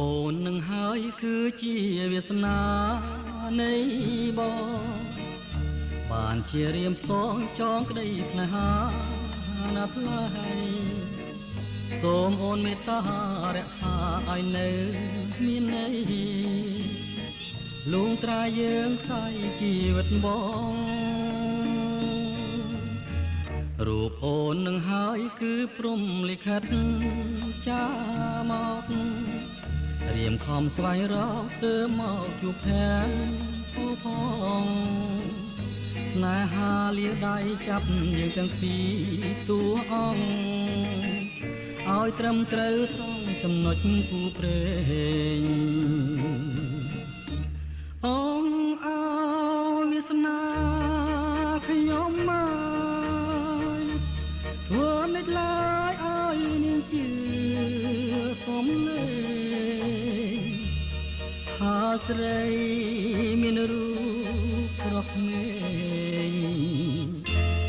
អូននឹងហើយគឺជាវាសនានៃបងបានជារៀមផ្សងចងក្តីស្នេហាណាស់ថ្លៃសូមអូនមេត្តារក្សាឲ្យនៅមានន័យលួងត្រាយើងខ្សែជីវិតបងរូបអូននឹងហើយគឺព្រំលិខិតចាមករៀមខំស្វែងរកទៅមកជួបខាងពូផងស្នេហាលាដៃចាប់យើងទាំងពីរតួអង្គឲ្យត្រឹមត្រូវត្រង់ចំណុចគូព្រេងអង្គឲ្យវាសនាខ្ញុំមកធ្វើមិនឡើយឲ្យនាងជឿសំលេងហាស្រីមានរូបស្រស់ក្មេង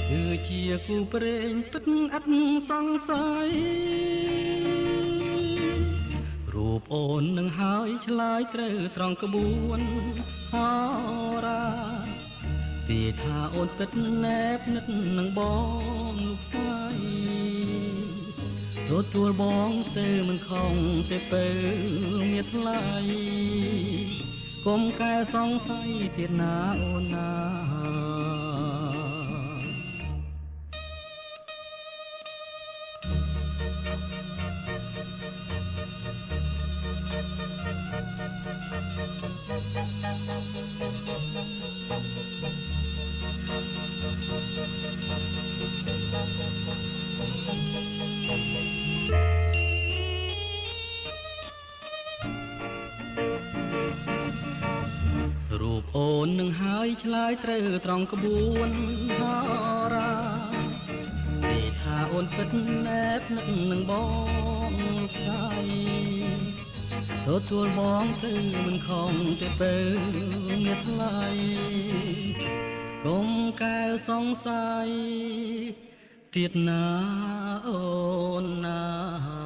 គឺជាគូព្រេងពិតឥតសង្ស័យរូបអូននឹងហើយឆ្លើយត្រូវត្រង់ក្បួនហោរាទីថាអូនពិតណែបនឹកនឹងបងលោកស្រីទទួលបងទៅមិនខំទេពើមានថ្លៃកុំកែសង្ស័យទៀតណាអូនណារូបអូននឹងហើយឆ្លើយត្រូវត្រង់ក្បួនហោរាទីថាអូនពិតណែបនឹកនឹងបងស្រីទទួលបងទៅមិនខំទេពើមានថ្លៃកុំកែសង្ស័យទៀតណាអូនណា